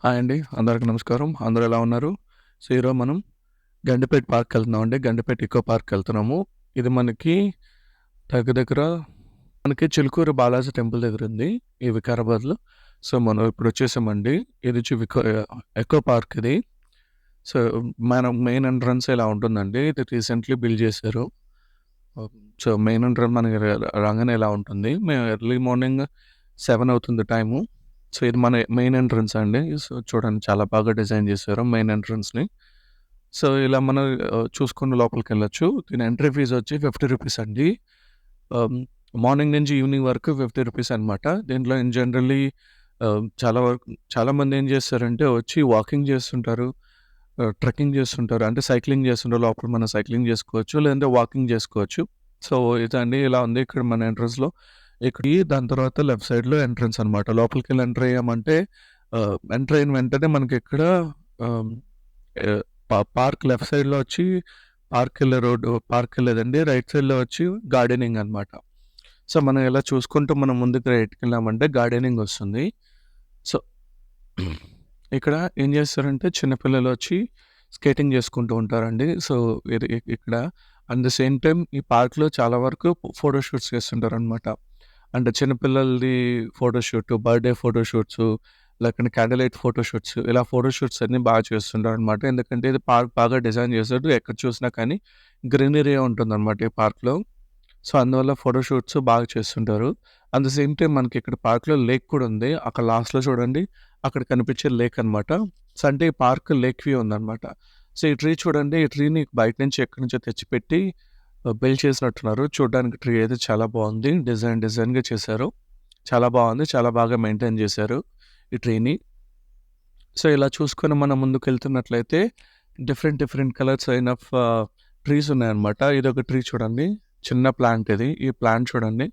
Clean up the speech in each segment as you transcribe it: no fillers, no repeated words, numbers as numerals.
Hi అండి. అందరికి నమస్కారం. అందరూ ఎలా ఉన్నారు? సో, ఈరోజు మనం గండిపేట పార్క్‌కెళ్తున్నామండి. గండిపేట ఇకో పార్క్‌కెళ్తున్నాము. ఇది మనకి దగ్గర దగ్గర మనకి చిలుకూరు బాలాజీ టెంపుల్ దగ్గరుంది. ఈ వికారాబాద్‌లో. సో, మనం ఇప్పుడొచ్చేసామండి. ఇది ఎకో పార్క్ ఇది. సో, మనం మెయిన్ ఎంట్రన్స్ ఇలా ఉంటుందండి. ఇది రీసెంట్‌లీ బిల్డ్ చేశారు. ఆహ్, సో, మెయిన్ ఎంట్రన్స్ మనకి రాంగానే ఇలా ఉంటుంది. మేము ఎర్లీ మార్నింగ్ 7 అవుతుంది టైము. సో, ఇది మన మెయిన్ ఎంట్రన్స్ అండి. సో, చూడండి చాలా బాగా డిజైన్ చేశారు మెయిన్ ఎంట్రన్స్‌ని. సో, ఇలా మనం చూసుకొని లోపలికెళ్ళొచ్చు. దీని ఎంట్రీ ఫీజ్ వచ్చి రూ. 50 అండి. ఆహ్, మార్నింగ్ నుంచి ఈవినింగ్ వరకు రూ. 50 అనమాట. దీంట్లో ఇన్ జనరల్లీ చాలా వరకు చాలామంది ఏం చేస్తారంటే వచ్చి వాకింగ్ చేస్తుంటారు. ట్రెక్కింగ్ చేస్తుంటారు. అంటే సైక్లింగ్ చేస్తుంటారు. లోపల మనం సైక్లింగ్ చేసుకోవచ్చు. లేదంటే వాకింగ్ చేసుకోవచ్చు. సో, ఇదండి ఇలా ఉంది ఇక్కడ మన ఎంట్రన్స్‌లో. ఇక్కడికి దాని తర్వాత లెఫ్ట్ సైడ్‌లో ఎంట్రన్స్ అనమాట. లోపలికెళ్ళి ఎంటర్ అయ్యామంటే ఎంటర్ అయిన వెంటనే మనకిక్కడ ఆహ్, ఆహ్, పార్క్ లెఫ్ట్ సైడ్‌లో వచ్చి పార్క్‌కెళ్ళేదండి. రైట్ సైడ్‌లో వచ్చి గార్డెనింగ్ అనమాట. సో, మనం ఇలా చూసుకుంటూ మనం ముందుకు రైట్‌కెళ్ళామంటే గార్డెనింగ్ వస్తుంది. సో, ఇక్కడ ఏం చేస్తారంటే చిన్న పిల్లలొచ్చి స్కేటింగ్ చేసుకుంటూ ఉంటారండి. సో, ఇక్కడ అట్ ద సేమ్ టైమ్ ఈ పార్క్‌లో చాలా వరకు ఫోటో షూట్స్ చేస్తుంటారనమాట. అంటే చిన్న పిల్లలది ఫోటోషూట్, బర్త్‌డే ఫోటోషూట్సు, లేకుంటే క్యాండిల్ లైట్ ఫోటోషూట్స్ ఇలా ఫోటోషూట్స్ అన్నీ బాగా చేస్తుంటారనమాట. ఎందుకంటే ఇది పార్క్ బాగా డిజైన్ చేశారు. ఎక్కడ చూసినా కానీ గ్రీనరీయే ఉంటుందనమాట ఈ పార్క్‌లో. సో, అందువల్ల ఫోటోషూట్స్ బాగా చేస్తుంటారు. అట్ ద సేమ్ టైమ్ మనకి ఇక్కడ పార్క్‌లో లేక్ కూడా ఉంది. అక్కడ లాస్ట్‌లో చూడండి అక్కడ కనిపించే లేక్ అనమాట. సో, అంటే ఈ పార్క్ లేక్ వ్యూ ఉందనమాట. సో, ఈ ట్రీ చూడండి. ఈ ట్రీని బయట నుంచి ఎక్కడి నుంచో తెచ్చిపెట్టి బిల్డ్ చేసినట్టున్నారు. చూడ్డానికి ట్రీ అయితే చాలా బావుంది. డిజైన్‌గా చేశారు. చాలా బావుంది. చాలా బాగా మెయింటైన్ చేశారు ఈ ట్రీని. సో, ఇలా చూసుకొని మనం ముందుకెళ్తున్నట్లయితే డిఫరెంట్ కలర్స్ ట్రీస్ ఉన్నాయన్నమాట. ఇదొక ట్రీ చూడండి. చిన్న ప్లాంట్ ఇది. ఈ ప్లాంట్ చూడండి.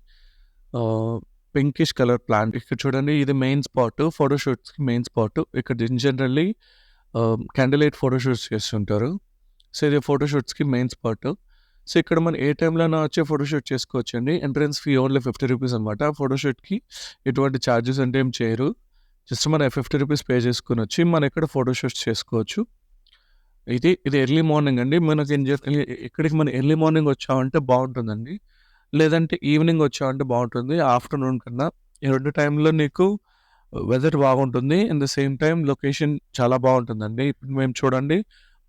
Pinkish colour plant. ఇక్కడ చూడండి ఇది మెయిన్ స్పాట్. ఫోటోషూట్స్‌కి మెయిన్ స్పాట్. ఇక్కడ జనరల్లీ క్యాండిల్ లైట్ ఫోటోషూట్స్ చేస్తుంటారు. సో, ఇది ఫోటోషూట్స్‌కి మెయిన్ స్పాట్. సో, ఇక్కడ మనం ఏ టైంలోనా వచ్చి ఫోటోషూట్ చేసుకోవచ్చండి. ఎంట్రన్స్ ఫీ ఓన్లీ రూ. 50 అనమాట. ఫోటోషూట్‌కి ఎటువంటి చార్జెస్ అంటే ఏం చేయరు. జస్ట్ మనం రూ. 50 పే చేసుకొనొచ్చి మనం ఇక్కడ ఫోటోషూట్స్ చేసుకోవచ్చు. ఇది ఎర్లీ మార్నింగ్ అండి. మనకి ఇక్కడికి మనం ఎర్లీ మార్నింగ్ వచ్చామంటే బావుంటుందండి. లేదంటే ఈవినింగ్ వచ్చామంటే బావుంటుంది. ఆఫ్టర్‌నూన్ కన్నా. ఈ 2 టైంలో నీకు వెదర్ బాగుంటుంది. At the same time location చాలా బావుంటుందండి. ఇప్పుడు మేము చూడండి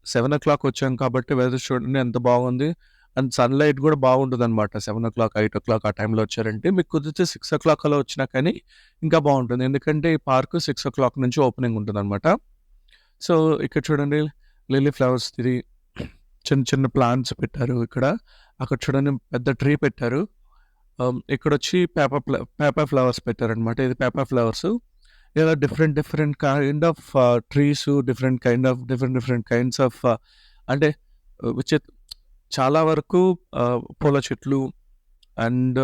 7:00 వచ్చాం కాబట్టి వెదర్ చూడండి ఎంత బాగుంది. అండ్ సన్‌లైట్ గూడా బాగుంటదనమాట. 7:00, 8:00 ఆ టైంలో వచ్చారంటే మీకు కుదిరితే 6:00 అలా వచ్చినా కానీ ఇంకా బావుంటుంది. ఎందుకంటే ఈ పార్క్ 6:00 నుంచి ఓపెనింగ్ ఉంటదనమాట. సో, ఇక్కడ చూడండి లిల్లీ ఫ్లవర్స్‌ది చిన్న చిన్న ప్లాంట్స్ పెట్టారు ఇక్కడ. అక్కడ చూడండి పెద్ద ట్రీ పెట్టారు. ఇక్కడొచ్చి పేపర్ ఫ్లవర్స్ పెట్టారనమాట. ఇది పేపర్ ఫ్లవర్స్. ఇలా different kind of trees, different kinds of అంటే విచిత్ చాలా వరకు పూల చెట్లు అండ్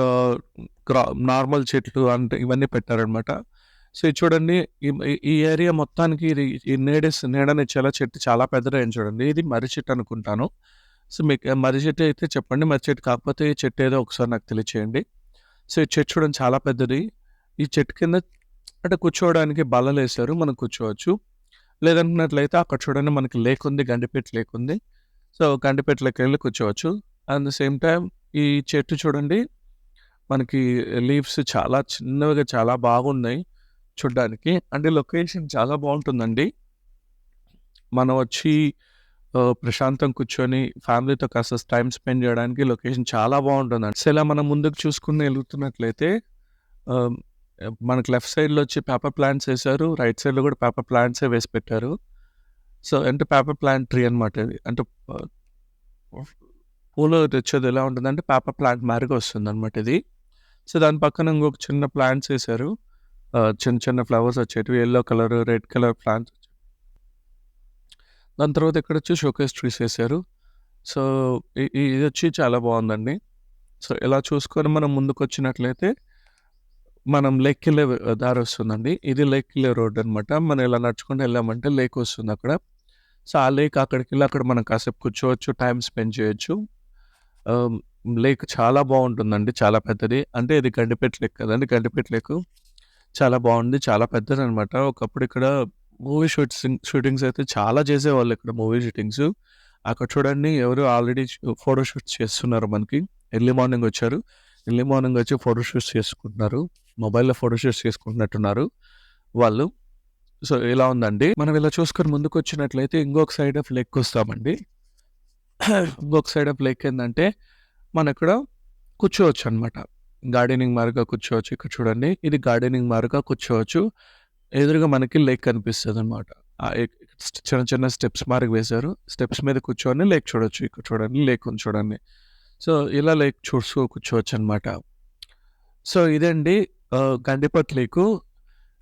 నార్మల్ చెట్లు అంటే ఇవన్నీ పెట్టారనమాట. సో, ఇది చూడండి ఈ ఏరియా మొత్తానికి ఈ నీడనిచ్చేలా చెట్టు చాలా పెద్దదయింది చూడండి. ఇది మర్రి చెట్టు అనుకుంటాను. సో, మీకు మర్రి చెట్టు అయితే చెప్పండి. మర్రి చెట్టు కాకపోతే ఈ చెట్టు ఏదో ఒకసారి నాకు తెలియచేయండి. సో, ఈ చెట్టు చూడండి చాలా పెద్దది. ఈ చెట్టు కింద అంటే కూర్చోవడానికి బల్లలేశారు. మనం కూర్చోవచ్చు. లేదనుకున్నట్లయితే అక్కడ చూడండి మనకి లేక్ ఉంది. గండిపేట లేక్ ఉంది. సో, గండిపేటలోకెళ్ళి కూర్చోవచ్చు. అట్ ద సేమ్ టైమ్ ఈ చెట్టు చూడండి మనకి లీవ్స్ చాలా చిన్నవిగా చాలా బాగున్నాయి చూడ్డానికి. అంటే లొకేషన్ చాలా బావుంటుందండి. మనం వచ్చి ప్రశాంతంగా కూర్చొని ఫ్యామిలీతో కాస్త టైమ్ స్పెండ్ చేయడానికి లొకేషన్ చాలా బావుంటుందండి. సో, ఇలా మనం ముందుకు చూసుకొని ఎళ్తున్నట్లయితే ఆహ్, మనకి లెఫ్ట్ సైడ్‌లో వచ్చి పేపర్ ప్లాంట్స్ ఏశారు. రైట్ సైడ్‌లో కూడా పేపర్ ప్లాంట్సే వేసి పెట్టారు. సో, అంటే పేపర్ ప్లాంట్ ట్రీ అనమాట ఇది. అంటే ఆహ్, పూలు తెచ్చేది ఎలా ఉంటుందంటే పేపర్ ప్లాంట్ మారిగా వస్తుందనమాట ఇది. సో, దాని పక్కన ఇంకొక చిన్న ప్లాంట్స్ ఏశారు. చిన్న ఫ్లవర్స్ వచ్చేటివి yellow colour, red colour plants. దాని తర్వాత ఇక్కడొచ్చి షోకేస్ ట్రీస్ ఏశారు. సో, ఇదొచ్చి చాలా బావుందండి. సో, ఇలా చూసుకొని మనం ముందుకొచ్చినట్లయితే మనం లేక్‌కెళ్ళే దారొస్తుందండి. ఇది లేక్‌కెళ్ళే రోడ్ అనమాట. మనం ఇలా నడుచుకుంటూ ఎళ్ళామంటే లేక్ వస్తుందక్కడ. సో, ఆ లేక్ అక్కడికెళ్ళి అక్కడ మనం కాసేపు కూర్చోవచ్చు, టైమ్ స్పెండ్ చేయొచ్చు. ఆహ్, లేక్ చాలా బావుంటుందండి. చాలా పెద్దది. అంటే ఇది గండిపేట లేక్ కదండీ! గండిపేట లేకు చాలా బావుంది. చాలా పెద్దదనమాట. ఒకప్పుడు ఇక్కడ మూవీ షూటింగ్స్ అయితే చాలా చేసేవాళ్ళు ఇక్కడ మూవీ షూటింగ్స్. అక్కడ చూడండి ఎవరో ఆల్రెడీ ఫోటో షూట్స్ చేస్తున్నారు మనకి. ఎర్లీ మార్నింగ్ వచ్చారు. ఎర్లీ మార్నింగ్ వచ్చి ఫోటో షూట్స్ చేసుకుంటున్నారు. మొబైల్‌లో ఫోటో షూట్స్ చేసుకుంటున్నట్టున్నారు వాళ్ళు. సో, ఇలా ఉందండి. మనం ఇలా చూసుకొని ముందుకొచ్చినట్లయితే ఇంకొక సైడ్ ఆఫ్ లేక్‌కొస్తామండి. ఇంకొక సైడ్ ఆఫ్ లేక్ ఏందంటే మనమిక్కడ కూర్చోవచ్చనమాట. గార్డెనింగ్ మారిగా కూర్చోవచ్చు. ఇక్కడ చూడండి ఇది గార్డెనింగ్ మారిగా కూర్చోవచ్చు. ఎదురుగా మనకి లేక్ కనిపిస్తదనమాట. చిన్న చిన్న స్టెప్స్ మారిగా వేశారు. స్టెప్స్ మీద కూర్చొని లేక్ చూడొచ్చు. ఇక్కడ చూడండి లేక్ ఉంది చూడండి. సో, ఇలా లేక్ చూస్తూ కూర్చోవచ్చనమాట. సో, ఇదండి గండిపట్ లేకు.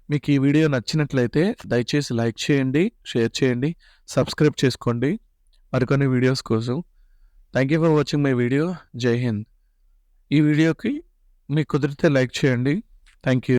మీకు ఈ వీడియో నచ్చినట్లయితే దయచేసి లైక్ చేయండి, షేర్ చేయండి, సబ్స్క్రైబ్ చేసుకోండి మరికొన్ని వీడియోస్ కోసం. Thank you for watching my video. జై హింద్. ఈ వీడియోకి మీకు కుదిరితే లైక్ చేయండి. Thank you.